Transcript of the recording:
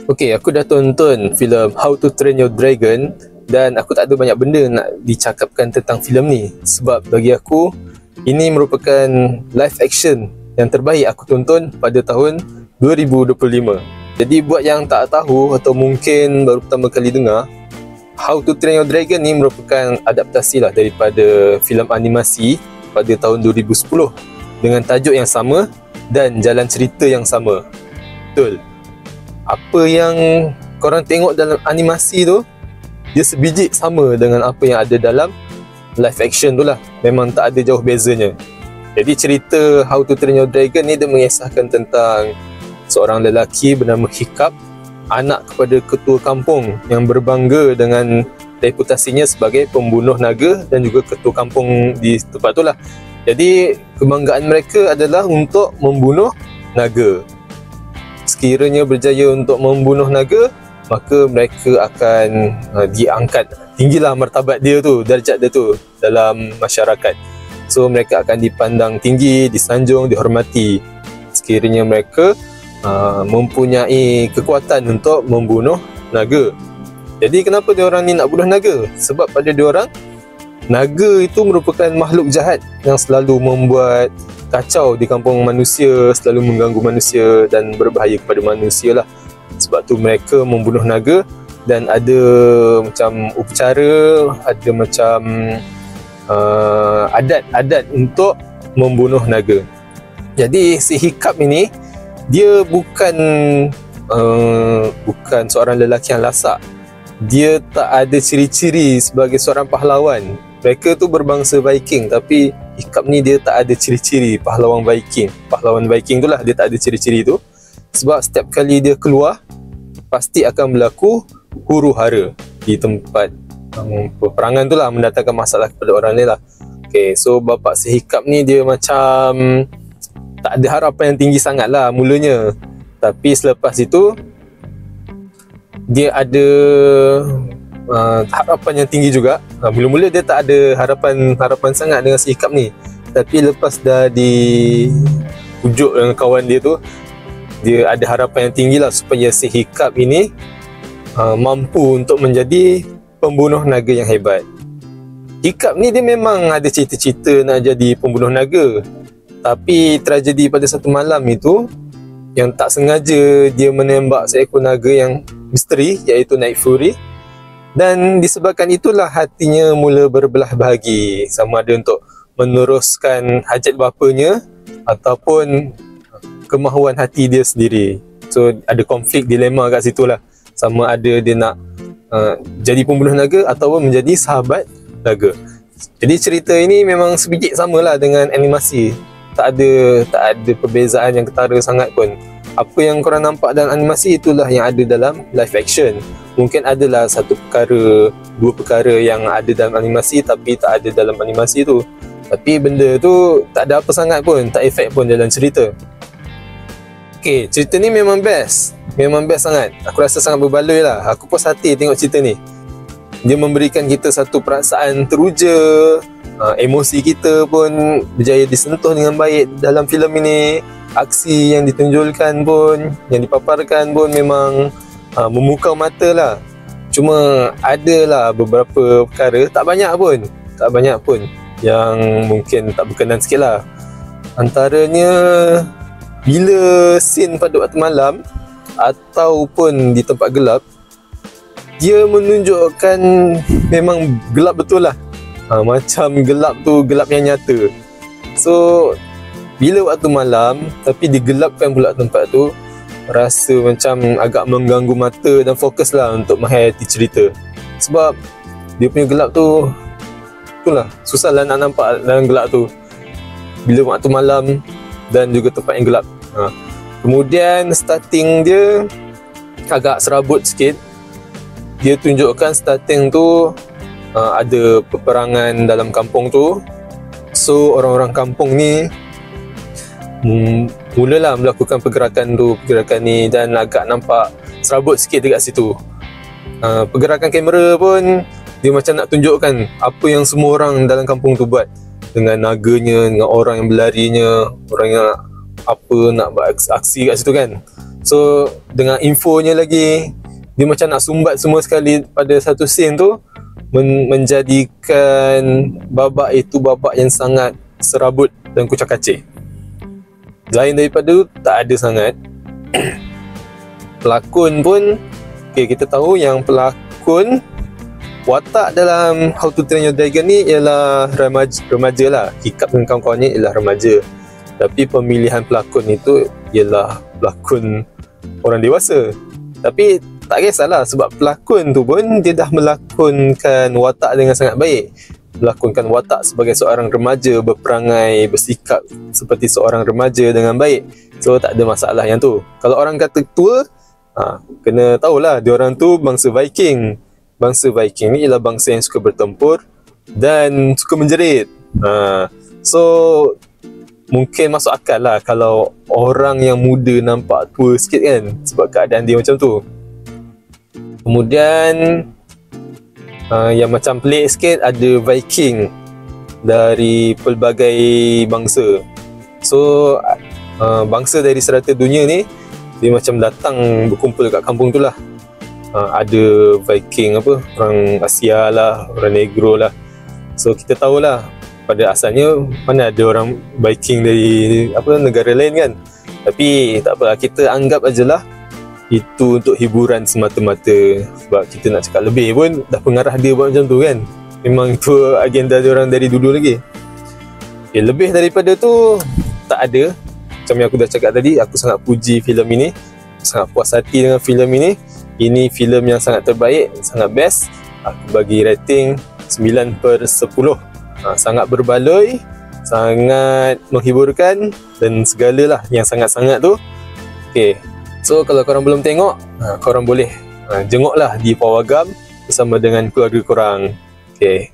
Okay, aku dah tonton filem How to Train Your Dragon dan aku tak ada banyak benda nak dicakapkan tentang filem ni sebab bagi aku ini merupakan live action yang terbaik aku tonton pada tahun 2025. Jadi buat yang tak tahu atau mungkin baru pertama kali dengar, How to Train Your Dragon ni merupakan adaptasi lah daripada filem animasi pada tahun 2010 dengan tajuk yang sama dan jalan cerita yang sama. Betul. Apa yang korang tengok dalam animasi tu, dia sebiji sama dengan apa yang ada dalam live action tu lah. Memang tak ada jauh bezanya. Jadi cerita How to Train Your Dragon ni dia mengisahkan tentang seorang lelaki bernama Hiccup, anak kepada ketua kampung yang berbangga dengan reputasinya sebagai pembunuh naga dan juga ketua kampung di tempat tu lah. Jadi kebanggaan mereka adalah untuk membunuh naga. Sekiranya berjaya untuk membunuh naga, maka mereka akan diangkat tinggilah martabat dia tu, darjat dia tu dalam masyarakat. So mereka akan dipandang tinggi, disanjung, dihormati sekiranya mereka mempunyai kekuatan untuk membunuh naga. Jadi kenapa diorang ni nak bunuh naga? Sebab pada diorang, naga itu merupakan makhluk jahat yang selalu membuat kacau di kampung manusia, selalu mengganggu manusia dan berbahaya kepada manusia lah. Sebab tu mereka membunuh naga dan ada macam upacara, ada macam adat-adat untuk membunuh naga. Jadi si Hiccup ini, dia bukan seorang lelaki yang lasak. Dia tak ada ciri-ciri sebagai seorang pahlawan. Mereka tu berbangsa Viking, tapi Hiccup ni dia tak ada ciri-ciri pahlawan Viking. Pahlawan Viking tu lah, dia tak ada ciri-ciri tu. Sebab setiap kali dia keluar, pasti akan berlaku huru-hara di tempat peperangan tu lah, mendatangkan masalah kepada orang lain lah. Okay, so bapak si Hiccup ni dia macam tak ada harapan yang tinggi sangat lah mulanya. Tapi selepas itu, dia ada harapan yang tinggi juga. Mula-mula dia tak ada harapan sangat dengan si Hiccup ni. Tapi lepas dah dipujuk dengan kawan dia tu, dia ada harapan yang tinggi lah supaya si Hiccup ini mampu untuk menjadi pembunuh naga yang hebat. Hiccup ni dia memang ada cita-cita nak jadi pembunuh naga. Tapi tragedi pada satu malam itu, yang tak sengaja dia menembak seekor naga yang misteri, iaitu Night Fury. Dan disebabkan itulah hatinya mula berbelah bahagi, sama ada untuk meneruskan hajat bapanya ataupun kemahuan hati dia sendiri. So ada konflik, dilema kat situ lah. Sama ada dia nak jadi pembunuh naga ataupun menjadi sahabat naga. Jadi cerita ini memang sebiji samalah dengan animasi. Tak ada perbezaan yang ketara sangat pun. Apa yang korang nampak dalam animasi, itulah yang ada dalam live action. Mungkin adalah satu perkara, dua perkara yang ada dalam animasi tapi tak ada dalam animasi tu. Tapi benda tu tak ada apa sangat pun, tak efek pun dalam cerita. Okay, cerita ni memang best. Memang best sangat. Aku rasa sangat berbaloi lah. Aku puas hati tengok cerita ni. Dia memberikan kita satu perasaan teruja. Emosi kita pun berjaya disentuh dengan baik dalam filem ini. Aksi yang ditunjukkan pun, yang dipaparkan pun memang memukau mata lah. Cuma adalah beberapa perkara, tak banyak pun yang mungkin tak berkenan sikit lah. Antaranya bila scene pada waktu malam ataupun di tempat gelap, dia menunjukkan memang gelap betul lah. Macam gelap tu gelap yang nyata. So bila waktu malam tapi digelapkan pula tempat tu, rasa macam agak mengganggu mata dan fokus lah untuk menghayati cerita. Sebab dia punya gelap tu, itulah susah lah nak nampak dalam gelap tu bila waktu malam dan juga tempat yang gelap. Kemudian starting dia agak serabut sikit. Dia tunjukkan starting tu ada peperangan dalam kampung tu. So orang-orang kampung ni mulalah melakukan pergerakan ni dan agak nampak serabut sikit dekat situ. Pergerakan kamera pun dia macam nak tunjukkan apa yang semua orang dalam kampung tu buat, dengan naganya, dengan orang yang berlarinya, orang yang apa nak buat aksi kat situ kan. So dengan infonya lagi, dia macam nak sumbat semua sekali pada satu scene tu, menjadikan babak itu babak yang sangat serabut dan kucak-kacir. Lain daripada tu tak ada sangat. Pelakon pun, okay, kita tahu yang pelakon watak dalam How to Train Your Dragon ni ialah remaja lah. Hiccup dengan kawan-kawannya ialah remaja. Tapi pemilihan pelakon itu ialah pelakon orang dewasa. Tapi tak kisahlah, sebab pelakon tu pun dia dah melakonkan watak dengan sangat baik. Melakonkan watak sebagai seorang remaja, berperangai, bersikap seperti seorang remaja dengan baik. So tak ada masalah yang tu. Kalau orang kata tua, kena tahulah dia orang tu bangsa Viking. Bangsa Viking ni ialah bangsa yang suka bertempur dan suka menjerit. So mungkin masuk akal lah kalau orang yang muda nampak tua sikit kan, sebab keadaan dia macam tu. Kemudian yang macam pelik sikit, ada Viking dari pelbagai bangsa. So bangsa dari serata dunia ni, dia macam datang berkumpul kat kampung tu lah. Ada Viking apa, orang Asia lah, orang Negro lah. So kita tahulah pada asalnya mana ada orang Viking dari apa negara lain kan. Tapi tak apa, kita anggap ajalah itu untuk hiburan semata-mata. Sebab kita nak cakap lebih pun dah pengarah dia buat macam tu kan. Memang itu agenda dia orang dari dulu lagi. Okay, lebih daripada tu tak ada. Macam yang aku dah cakap tadi, aku sangat puji filem ini, sangat puas hati dengan filem ini. Ini filem yang sangat terbaik, sangat best. Aku bagi rating 9/10. Sangat berbaloi, sangat menghiburkan dan segalalah yang sangat-sangat tu. Okay, so kalau korang belum tengok, korang boleh jengoklah di Pawagam bersama dengan keluarga korang. Okay,